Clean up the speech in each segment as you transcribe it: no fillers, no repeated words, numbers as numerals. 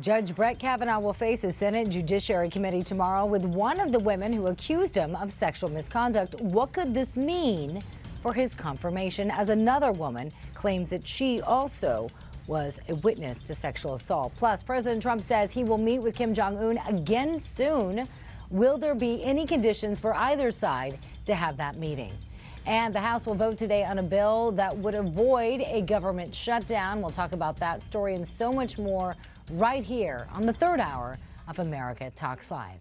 Judge Brett Kavanaugh will face a Senate Judiciary Committee tomorrow with one of the women who accused him of sexual misconduct. What could this mean for his confirmation as another woman claims that she also was a witness to sexual assault? Plus, President Trump says he will meet with Kim Jong-un again soon. Will there be any conditions for either side to have that meeting? And the House will vote today on a bill that would avoid a government shutdown. We'll talk about that story and so much more right here on the third hour of America Talks Live.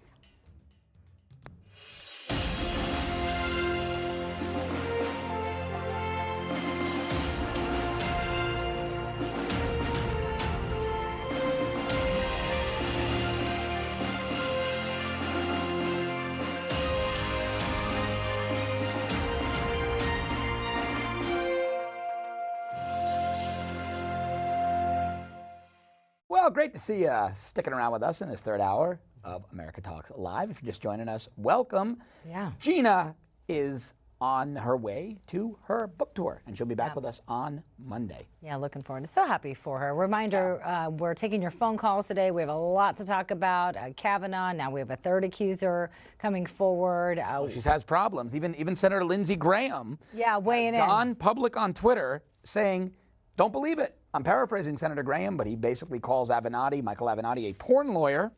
Well, great to see you sticking around with us in this third hour of America Talks Live. If you're just joining us, welcome. Yeah. Gina is on her way to her book tour, and she'll be back with us on Monday. Yeah, looking forward. So happy for her. Reminder, we're taking your phone calls today. We have a lot to talk about. Kavanaugh, now we have a third accuser coming forward. She has problems. Even Senator Lindsey Graham weighing in. Gone public on Twitter saying, don't believe it. I'm paraphrasing Senator Graham, but he basically calls Michael Avenatti, a porn lawyer,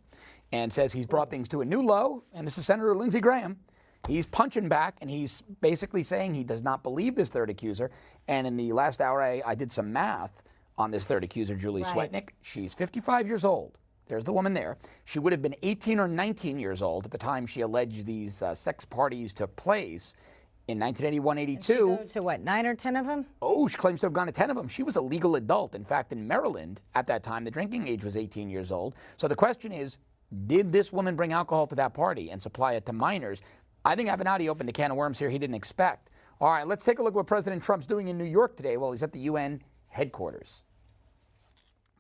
and says he's brought things to a new low. And this is Senator Lindsey Graham. He's punching back, and he's basically saying he does not believe this third accuser. And in the last hour, I did some math on this third accuser, Julie Swetnick. She's 55 years old. There's the woman there. She would have been 18 or 19 years old at the time she alleged these sex parties took place. In 1981-82. To what, 9 or 10 of them? Oh, she claims to have gone to 10 of them. She was a legal adult. In fact, in Maryland, at that time, the drinking age was 18 years old. So the question is, did this woman bring alcohol to that party and supply it to minors? I think Avenatti opened a can of worms here he didn't expect. All right, let's take a look at what President Trump's doing in New York today while he's at the UN headquarters.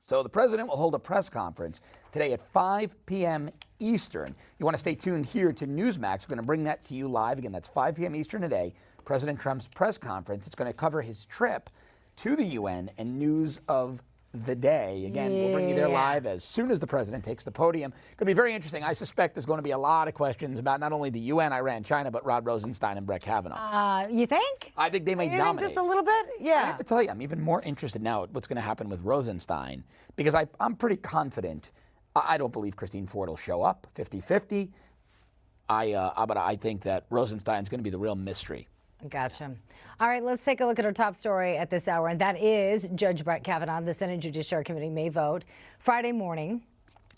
So the president will hold a press conference today at 5 p.m. Eastern. You want to stay tuned here to Newsmax. We're going to bring that to you live. Again, that's 5 p.m. Eastern today. President Trump's press conference. It's going to cover his trip to the UN and news of the day. Again, we'll bring you there live as soon as the president takes the podium. Going to be very interesting. I suspect there's going to be a lot of questions about not only the UN, Iran, China, but Rod Rosenstein and Brett Kavanaugh. You think? I think they may dominate. Just a little bit? Yeah. I have to tell you, I'm even more interested now at what's going to happen with Rosenstein because I'm pretty confident. I don't believe Christine Ford will show up 50-50. But I think that Rosenstein's going to be the real mystery. Gotcha. All right, let's take a look at our top story at this hour, and that is Judge Brett Kavanaugh. The Senate Judiciary Committee may vote Friday morning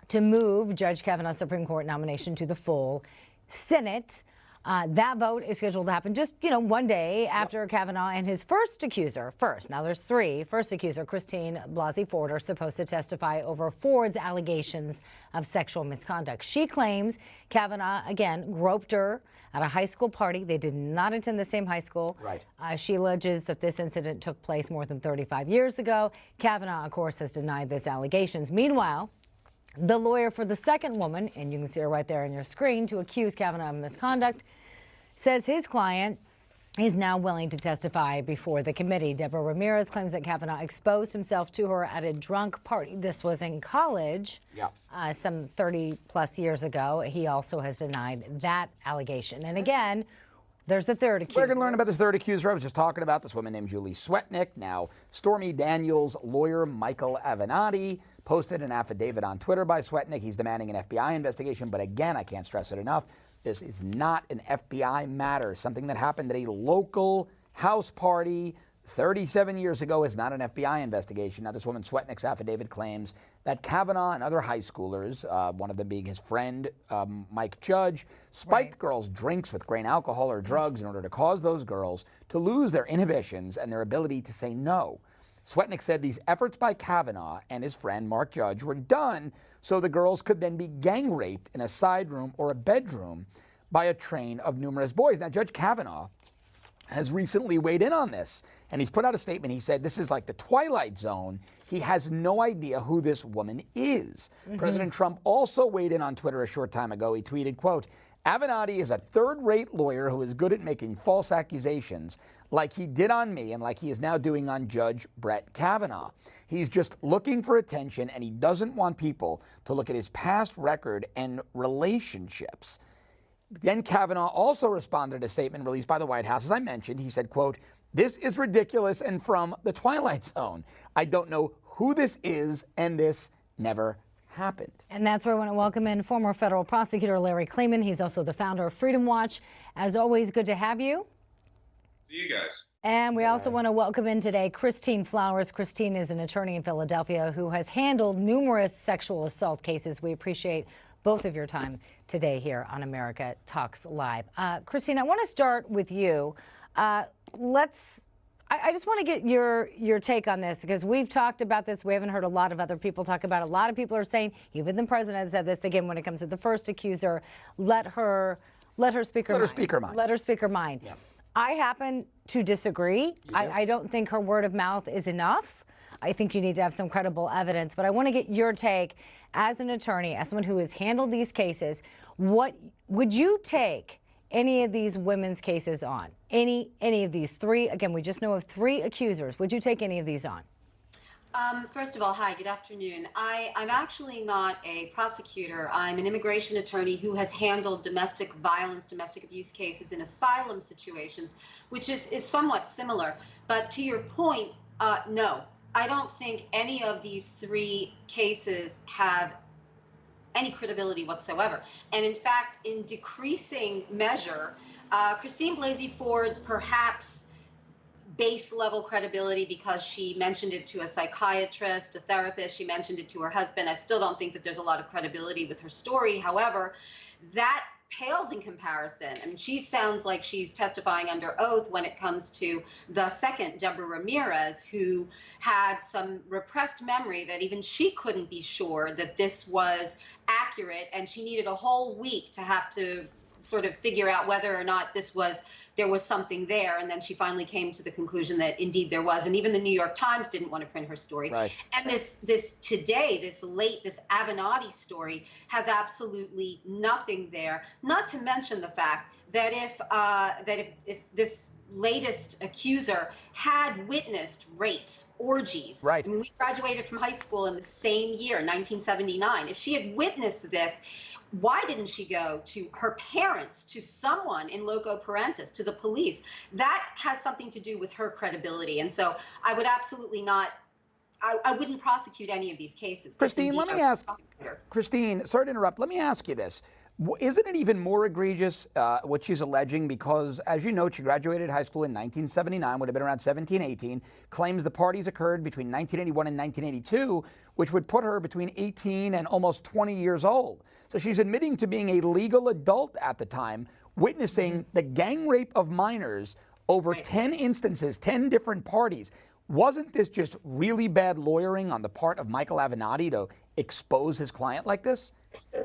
to move Judge Kavanaugh's Supreme Court nomination to the full Senate. That vote is scheduled to happen just, one day after Kavanaugh and his first accuser. Now there's three. First accuser, Christine Blasey Ford, are supposed to testify over Ford's allegations of sexual misconduct. She claims Kavanaugh, again, groped her at a high school party. They did not attend the same high school. Right. She alleges that this incident took place more than 35 years ago. Kavanaugh, of course, has denied those allegations. Meanwhile, the lawyer for the second woman, and you can see her right there on your screen, to accuse Kavanaugh of misconduct, says his client is now willing to testify before the committee. Deborah Ramirez claims that Kavanaugh exposed himself to her at a drunk party. This was in college, some 30-plus years ago. He also has denied that allegation. And again, there's the third accuser. We're going to learn about this third accuser. I was just talking about this woman named Julie Swetnick. Now, Stormy Daniels' lawyer, Michael Avenatti, posted an affidavit on Twitter by Swetnick. He's demanding an FBI investigation. But again, I can't stress it enough. This is not an FBI matter. Something that happened at a local house party 37 years ago is not an FBI investigation. Now, this woman Swetnick's affidavit claims that Kavanaugh and other high schoolers, one of them being his friend, Mike Judge, spiked girls' drinks with grain alcohol or drugs in order to cause those girls to lose their inhibitions and their ability to say no. Swetnick said these efforts by Kavanaugh and his friend, Mark Judge, were done so the girls could then be gang raped in a side room or a bedroom by a train of numerous boys. Now, Judge Kavanaugh has recently weighed in on this, and he's put out a statement. He said this is like the Twilight Zone. He has no idea who this woman is. President Trump also weighed in on Twitter a short time ago. He tweeted, quote, Avenatti is a third-rate lawyer who is good at making false accusations like he did on me and like he is now doing on Judge Brett Kavanaugh. He's just looking for attention, and he doesn't want people to look at his past record and relationships. Then Kavanaugh also responded to a statement released by the White House. As I mentioned, he said, quote, "This is ridiculous and from the Twilight Zone. I don't know who this is, and this never happened." And that's where I want to welcome in former federal prosecutor Larry Klayman. He's also the founder of Freedom Watch. As always, good to have you. See you guys. And we also want to welcome in today Christine Flowers. Christine is an attorney in Philadelphia who has handled numerous sexual assault cases. We appreciate both of your time today here on America Talks Live. Christine, I want to start with you. I just want to get your take on this, because we've talked about this. We haven't heard a lot of other people talk about it. A lot of people are saying, even the president said this again when it comes to the first accuser, let her speak her mind. Let her speak her mind. Yeah. I happen to disagree. I don't think her word of mouth is enough. I think you need to have some credible evidence. But I want to get your take as an attorney, as someone who has handled these cases. What would you take any of these women's cases on? Any of these three? Again, we just know of 3 accusers. Would you take any of these on? First of all, hi, good afternoon. I'm actually not a prosecutor. I'm an immigration attorney who has handled domestic violence, domestic abuse cases in asylum situations, which is somewhat similar. But to your point, no, I don't think any of these 3 cases have any credibility whatsoever. And in fact, in decreasing measure, Christine Blasey Ford perhaps base level credibility because she mentioned it to a psychiatrist, a therapist, she mentioned it to her husband. I still don't think that there's a lot of credibility with her story. However, that pales in comparison. I mean, she sounds like she's testifying under oath when it comes to the second, Deborah Ramirez, who had some repressed memory that even she couldn't be sure that this was accurate, and she needed a whole week to have to sort of figure out whether or not there was something there, and then she finally came to the conclusion that indeed there was. And even the New York Times didn't want to print her story. Right. And this Avenatti story has absolutely nothing there. Not to mention the fact that if this latest accuser had witnessed rapes, orgies. Right. I mean, we graduated from high school in the same year, 1979. If she had witnessed this, why didn't she go to her parents, to someone in loco parentis, to the police? That has something to do with her credibility. And so I would absolutely not, I wouldn't prosecute any of these cases. Christine, let me ask, Christine, sorry to interrupt. Let me ask you this. Isn't it even more egregious what she's alleging? Because, as you know, she graduated high school in 1979, would have been around 17, 18, claims the parties occurred between 1981 and 1982, which would put her between 18 and almost 20 years old. So she's admitting to being a legal adult at the time, witnessing the gang rape of minors over 10 instances, 10 different parties. Wasn't this just really bad lawyering on the part of Michael Avenatti to expose his client like this?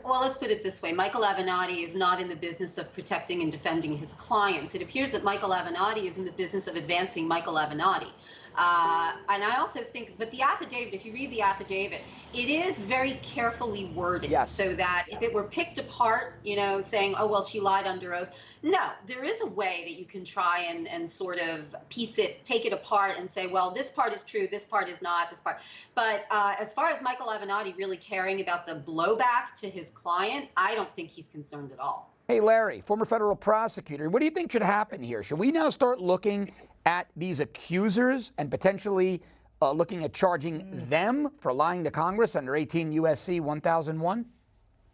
Well, let's put it this way. Michael Avenatti is not in the business of protecting and defending his clients. It appears that Michael Avenatti is in the business of advancing Michael Avenatti. And I also think, but the affidavit, if you read the affidavit, it is very carefully worded. Yes. So that if it were picked apart, you know, saying, oh, well, she lied under oath. No, there is a way that you can try and sort of piece it, take it apart and say, well, this part is true, this part is not, this part. But as far as Michael Avenatti really caring about the blowback to his client, I don't think he's concerned at all. Hey, Larry, former federal prosecutor, what do you think should happen here? Should we now start looking at these accusers and potentially looking at charging them for lying to Congress under 18 U.S.C. 1001?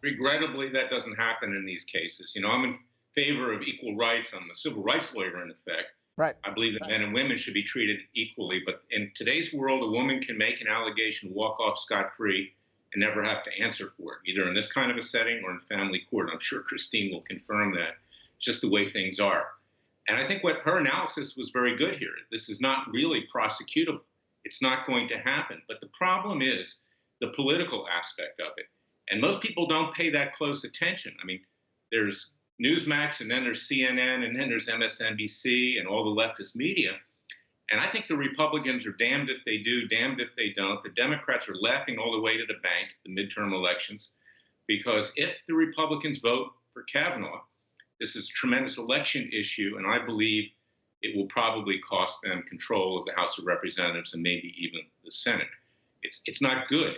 Regrettably, that doesn't happen in these cases. You know, I'm in favor of equal rights. I'm a civil rights lawyer, in effect. Right. I believe that men and women should be treated equally. But in today's world, a woman can make an allegation, walk off scot-free, and never have to answer for it, either in this kind of a setting or in family court. I'm sure Christine will confirm that, just the way things are. And I think what her analysis was very good here. This is not really prosecutable. It's not going to happen. But the problem is the political aspect of it. And most people don't pay that close attention. I mean, there's Newsmax, and then there's CNN, and then there's MSNBC and all the leftist media. And I think the Republicans are damned if they do, damned if they don't. The Democrats are laughing all the way to the bank, the midterm elections, because if the Republicans vote for Kavanaugh, This is a tremendous election issue, and I believe it will probably cost them control of the House of Representatives and maybe even the Senate. It's not good,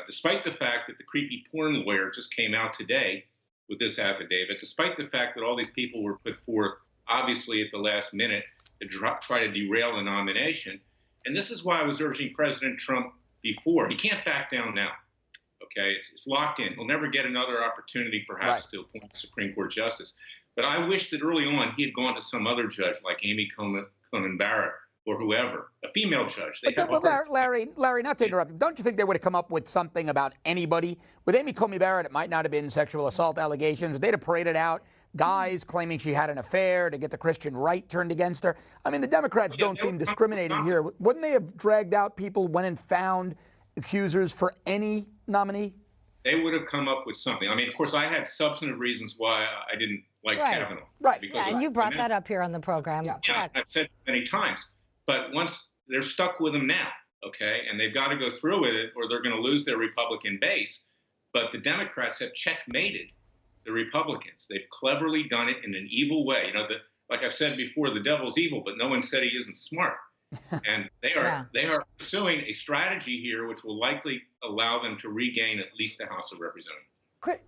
despite the fact that the creepy porn lawyer just came out today with this affidavit, despite the fact that all these people were put forth, obviously at the last minute, to try to derail the nomination. And this is why I was urging President Trump before. He can't back down now. Okay, it's locked in. He'll never get another opportunity, perhaps, to appoint a Supreme Court justice. But I wish that early on he had gone to some other judge, like Amy Coney Barrett or whoever, a female judge. But Larry, not to interrupt, don't you think they would have come up with something about anybody? With Amy Coney Barrett, it might not have been sexual assault allegations. They'd have paraded out guys claiming she had an affair to get the Christian right turned against her. I mean, the Democrats don't seem discriminating here. Wouldn't they have dragged out people, went and found accusers for any nominee? They would have come up with something. I mean, of course, I had substantive reasons why I didn't like Kavanaugh. Right. Yeah, and you brought that up here on the program. Yeah, I've said it many times. But once they're stuck with him now, okay, and they've got to go through with it or they're going to lose their Republican base. But the Democrats have checkmated the Republicans. They've cleverly done it in an evil way. You know, like I've said before, the devil's evil, but no one said he isn't smart. And they are pursuing a strategy here which will likely allow them to regain at least the House of Representatives.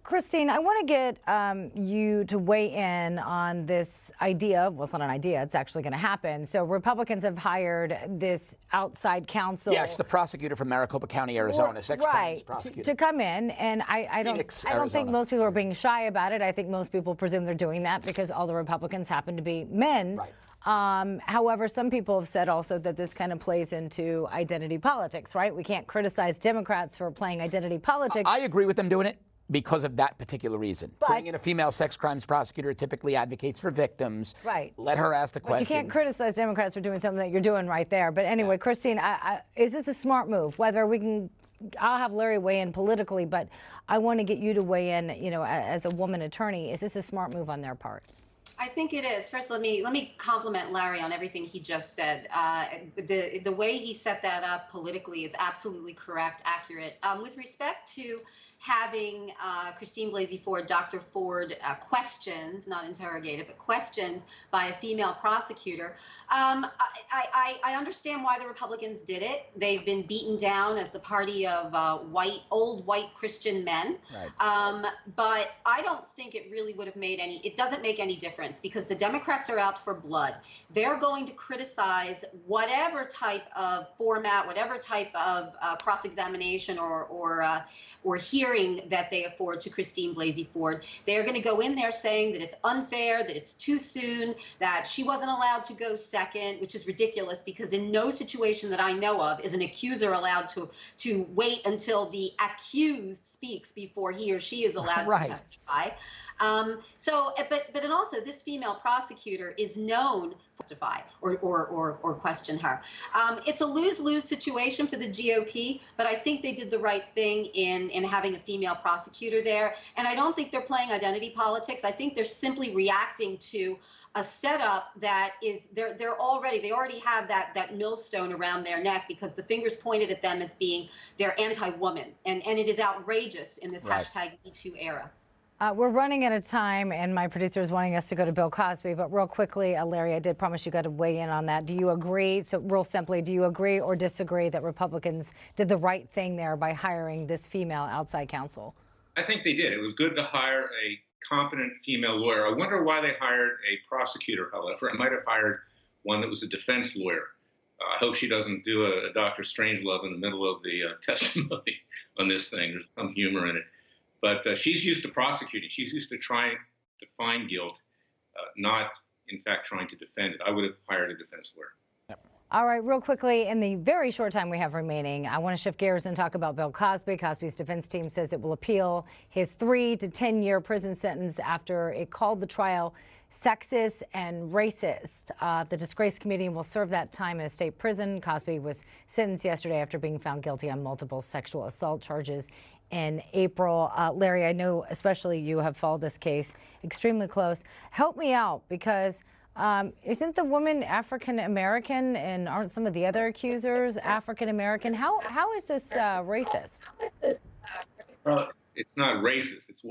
Christine, I want to get you to weigh in on this idea. Well, it's not an idea. It's actually going to happen. So Republicans have hired this outside counsel. Yes, the prosecutor from Maricopa County, Arizona, sex crimes prosecutor. To come in. And I don't think most people are being shy about it. I think most people presume they're doing that because all the Republicans happen to be men. Right. However, some people have said also that this kind of plays into identity politics, right? We can't criticize Democrats for playing identity politics. I agree with them doing it because of that particular reason. Bringing in a female sex crimes prosecutor typically advocates for victims. Right. Let her ask the question. But you can't criticize Democrats for doing something that you're doing right there. But anyway, Christine, is this a smart move? Whether we can, I'll have Larry weigh in politically, but I want to get you to weigh in, you know, as a woman attorney. Is this a smart move on their part? I think it is. First, let me compliment Larry on everything he just said. The way he set that up politically is absolutely correct, accurate. With respect to having Christine Blasey Ford, Dr. Ford, questions, not interrogated, but questioned by a female prosecutor. I understand why the Republicans did it. They've been beaten down as the party of old white Christian men. Right. But I don't think it really would have made it doesn't make any difference because the Democrats are out for blood. They're going to criticize whatever type of format, whatever type of cross-examination or hearing that they afford to Christine Blasey Ford. They are going to go in there saying that it's unfair, that it's too soon, that she wasn't allowed to go second, which is ridiculous because in no situation that I know of is an accuser allowed to wait until the accused speaks before he or she is allowed to testify. But also this female prosecutor is known to testify or question her. It's a lose-lose situation for the GOP, but I think they did the right thing in having a female prosecutor there. And I don't think they're playing identity politics. I think they're simply reacting to a setup that is they already have that millstone around their neck because the finger's pointed at them as being they're anti-woman, and it is outrageous in this hashtag #MeToo era. We're running out of time, and my producer is wanting us to go to Bill Cosby. But real quickly, Larry, I did promise you got to weigh in on that. Do you agree? So real simply, do you agree or disagree that Republicans did the right thing there by hiring this female outside counsel? I think they did. It was good to hire a competent female lawyer. I wonder why they hired a prosecutor, however. I might have hired one that was a defense lawyer. I hope she doesn't do a Dr. Strangelove in the middle of the testimony on this thing. There's some humor in it. But she's used to prosecuting. She's used to trying to find guilt, not, in fact, trying to defend it. I would have hired a defense lawyer. All right, real quickly, in the very short time we have remaining, I want to shift gears and talk about Bill Cosby. Cosby's defense team says it will appeal his 3 to 10-year prison sentence after it called the trial sexist and racist. The disgrace committee will serve that time in a state prison. Cosby was sentenced yesterday after being found guilty on multiple sexual assault charges in April. Larry, I know especially you have followed this case extremely close. Help me out because isn't the woman African American and aren't some of the other accusers African American? How is this racist? Well, it's not racist. It's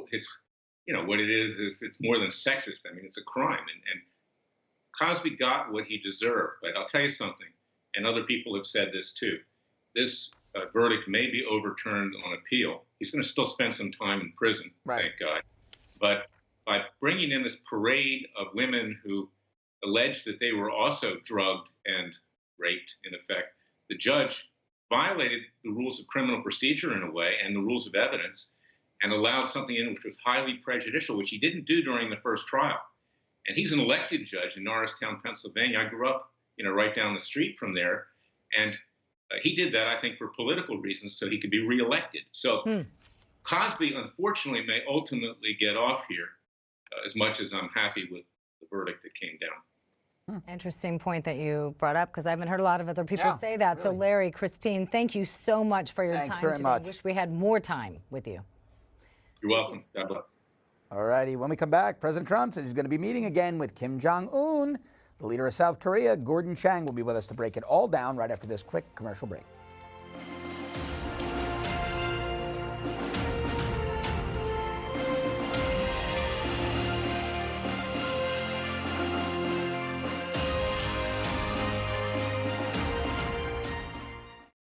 what it is it's more than sexist. I mean, it's a crime. And Cosby got what he deserved. But I'll tell you something, and other people have said this too. This verdict may be overturned on appeal. He's going to still spend some time in prison, thank God. But by bringing in this parade of women who alleged that they were also drugged and raped, in effect, the judge violated the rules of criminal procedure in a way and the rules of evidence and allowed something in which was highly prejudicial, which he didn't do during the first trial. And he's an elected judge in Norristown, Pennsylvania. I grew up, right down the street from there. And he did that, I think, for political reasons, so he could be reelected. So Cosby, unfortunately, may ultimately get off here, as much as I'm happy with the verdict that came down. Interesting point that you brought up, because I haven't heard a lot of other people say that. Really? So Larry, Christine, thank you so much for your time very today. much. I wish we had more time with you. You're welcome. God bless. All righty. When we come back, President Trump says he's going to be meeting again with Kim Jong-un. The leader of South Korea, Gordon Chang, will be with us to break it all down right after this quick commercial break.